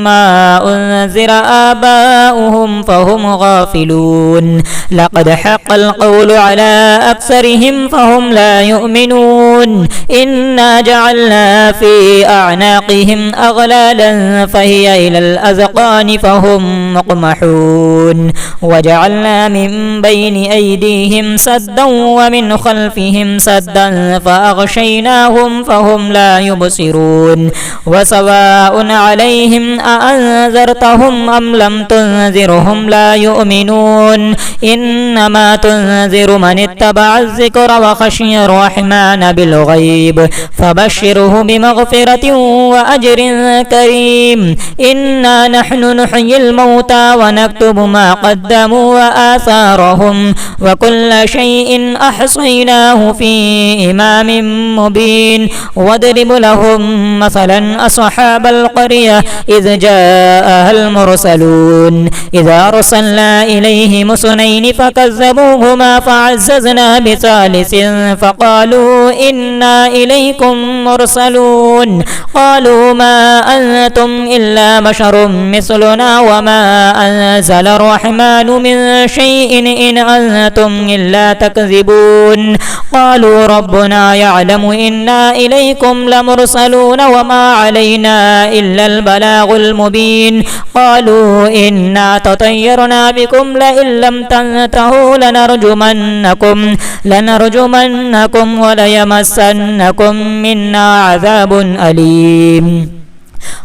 ما أنذر آباؤهم فهم غافلون لقد حق القول على أكثرهم فهم لا يؤمنون إنا جعلنا في أعناقهم أغلالا فهي إلى الأذقان فهم مقمحون وجعلنا من بين أيديهم سدا ومن خلفهم سدا فأغشيناهم فهم لا يبصرون وسواء عليهم أأنذرتهم أم لم تنذرهم لا يؤمنون إنما تنذر من اتبع الذكر وخشي الرحمن بالغيب فبشره بمغفرة وأجر كريم إنا نحن نحيي الموتى ونكتب ما قدموا وآثارهم وكل شيء أحصيناه في إمام مبين واضرب لهم مثلا أصحاب القرية إذ جاءها المرسلون إذا أرسلنا إليهم اثنين فكذبوهما فعززنا بثالث فقالوا إنا إليكم مرسلون قالوا ما أنتم إلا بشر مثلنا وما أنزل الرحمن من شيء إن أنتم إلا تكذبون قالوا ربنا يعلم إنا إليكم لمرسلون وما علينا إلا البلاغ المبين قالوا إنا تطيرنا بكم لئن لم تنتهوا لنرجمنكم وليمسنكم منا عذاب أليم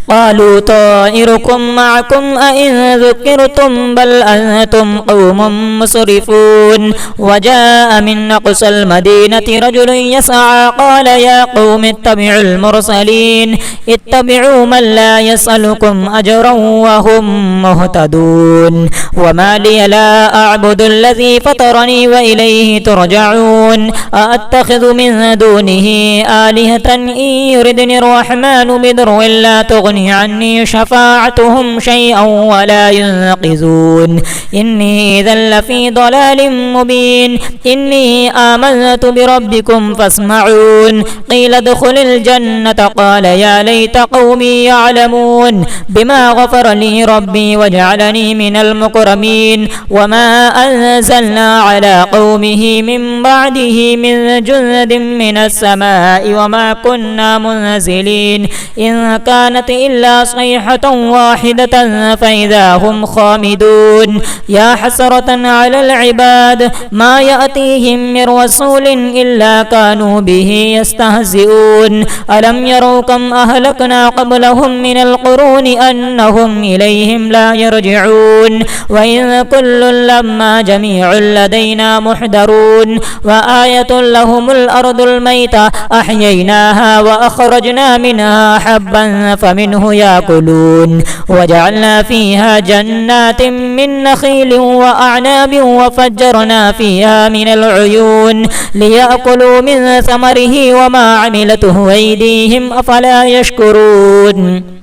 قالوا طائركم معكم أئن ذكرتم بل أنتم قوم مسرفون وجاء من أقصى المدينة رجل يسعى قال يا قوم اتبعوا المرسلين اتبعوا من لا يسألكم أجرا وهم مهتدون وما لي لا أعبد الذي فطرني وإليه ترجعون أأتخذ من دونه آلهة إن يردني الرحمن بضر لا تغني عني شفاعتهم شيئا ولا ينقذون إني إذا لفي ضلال مبين إني آمنت بربكم فاسمعون قيل ادخل الجنة قال يا ليت قومي يعلمون بما غفر لي ربي وجعلني من المكرمين وما أنزلنا على قومه من بعده من جند من السماء وما كنا منزلين إن كانت إلا صيحة واحدة فإذا هم خامدون يا حسرة على العباد ما يأتيهم من رسول إلا كانوا به يستهزئون ألم يروا كم أهلكنا قبلهم من القرون أنهم إليهم لا يرجعون وإن كل لما جميع لدينا محضرون وآية لهم الأرض الميتة أحييناها وأخرجنا منها حبا فمنه يأكلون وجعلنا فيها جنات من نخيل وأعناب وفجرنا فيها من العيون ليأكلوا من ثمره وما عملته أيديهم أفلا يشكرون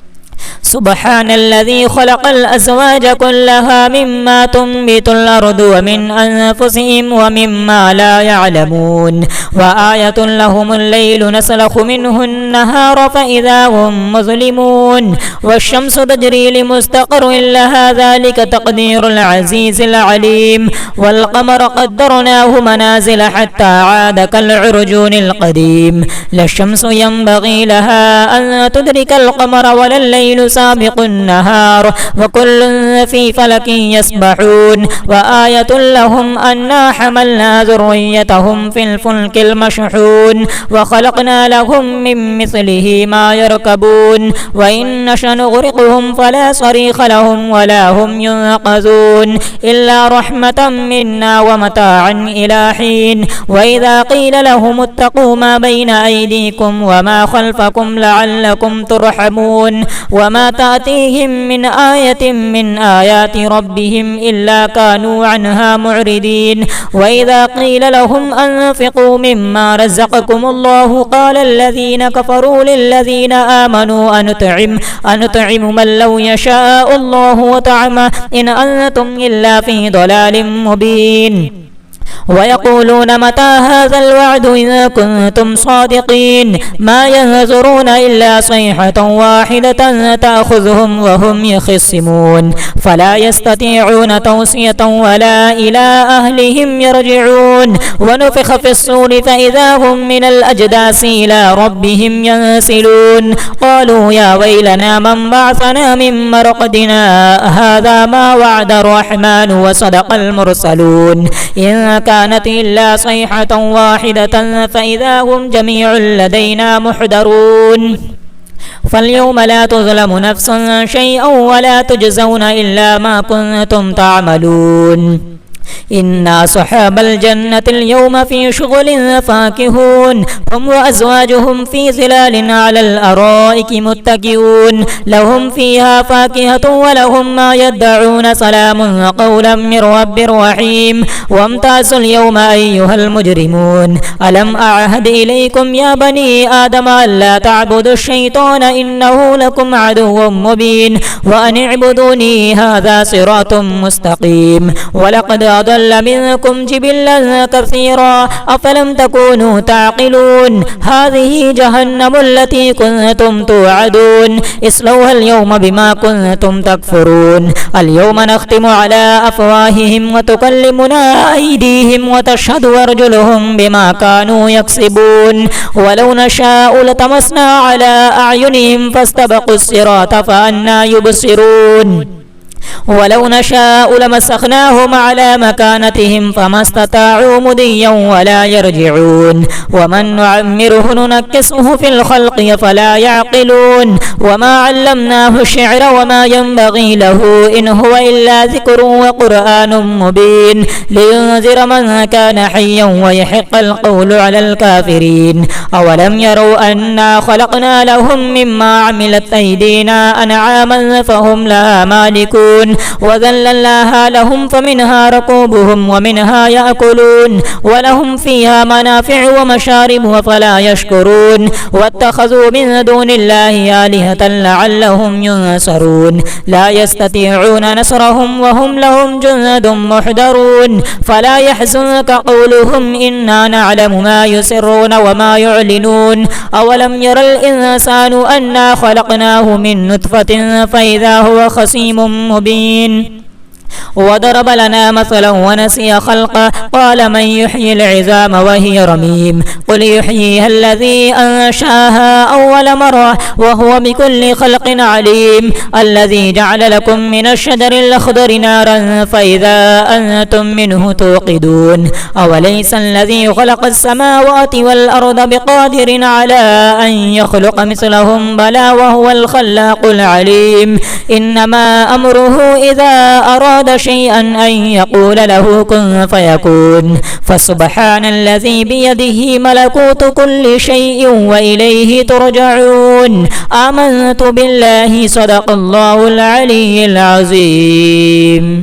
سبحان الذي خلق الأزواج كلها مما تنبت الأرض ومن أنفسهم ومما لا يعلمون وآية لهم الليل نسلخ منه النهار فإذا هم مظلمون والشمس تجري لمستقر لها ذلك تقدير العزيز العليم والقمر قدرناه منازل حتى عاد كالعرجون القديم لا الشمس ينبغي لها أن تدرك القمر ولا الليل سابق النهار وكل في فلك يسبحون وآية لهم أنا حملنا ذريتهم في الفلك المشحون وخلقنا لهم من مثله ما يركبون وإن نشأ نغرقهم فلا صريخ لهم ولا هم ينقذون إلا رحمة منا ومتاعا إلى حين وإذا قيل لهم اتقوا ما بين أيديكم وما خلفكم لعلكم ترحمون وما تأتيهم من آية من آيات ربهم إلا كانوا عنها معرضين وإذا قيل لهم أنفقوا مما رزقكم الله قال الذين كفروا للذين آمنوا أنطعم من لو يشاء الله وطعمه إن أنتم إلا في ضلال مبين ويقولون متى هذا الوعد إن كنتم صادقين ما ينظرون إلا صيحة واحدة تأخذهم وهم يخصمون فلا يستطيعون توصية ولا إلى أهلهم يرجعون ونفخ في الصور فإذا هم من الأجداث إلى ربهم ينسلون قالوا يا ويلنا من بعثنا من مرقدنا هذا ما وعد الرحمن وصدق المرسلون إن كانت إلا صيحة واحدة فإذا هم جميع لدينا محضرون فاليوم لا تظلم نفس شيئا ولا تجزون إلا ما كنتم تعملون إن أصحاب الجنة اليوم في شغل فاكهون هم وأزواجهم في ظلال على الأرائك متكئون لهم فيها فاكهة ولهم ما يدعون سلام قولا من رب رحيم وامتازوا اليوم أيها المجرمون ألم أعهد إليكم يا بني آدم ألا تعبدوا الشيطان إنه لكم عدو مبين وأن اعبدوني هذا صراط مستقيم ولقد أضل منكم جبلا كثيرا أفلم تكونوا تعقلون هذه جهنم التي كنتم توعدون اصلوها اليوم بما كنتم تكفرون اليوم نختم على أفواههم وتكلمنا أيديهم وتشهد أرجلهم بما كانوا يكسبون ولو نشاء لطمسنا على أعينهم فاستبقوا الصراط فأنى يبصرون ولو نشاء لمسخناهم على مكانتهم فما استطاعوا مضيا ولا يرجعون ومن نعمره ننكسه في الخلق فلا يعقلون وما علمناه الشعر وما ينبغي له إن هو إلا ذكر وقرآن مبين لينذر من كان حيا ويحق القول على الكافرين أولم يروا أنا خلقنا لهم مما عملت أيدينا أنعاما فهم لها مالكون وذللناها لهم فمنها ركوبهم ومنها يأكلون ولهم فيها منافع ومشارب وفلا يشكرون واتخذوا من دون الله آلهة لعلهم ينصرون لا يستطيعون نصرهم وهم لهم جند محضرون فلا يحزنك قولهم إنا نعلم ما يسرون وما يعلنون أولم ير الإنسان أنا خلقناه من نطفة فإذا هو خصيم مبين وضرب لنا مثلا ونسي خلقه قال من يحيي العظام وهي رميم قل يحييها الذي أنشاها أول مرة وهو بكل خلق عليم الذي جعل لكم من الشجر الأخضر نارا فإذا أنتم منه توقدون أوليس الذي خلق السماوات والأرض بقادر على أن يخلق مثلهم بلى وهو الخلاق العليم إنما أمره إذا أراد شيئا أن يقول له كن فيكون فسبحان الذي بيده ملكوت كل شيء وإليه ترجعون آمنت بالله صدق الله العلي العظيم.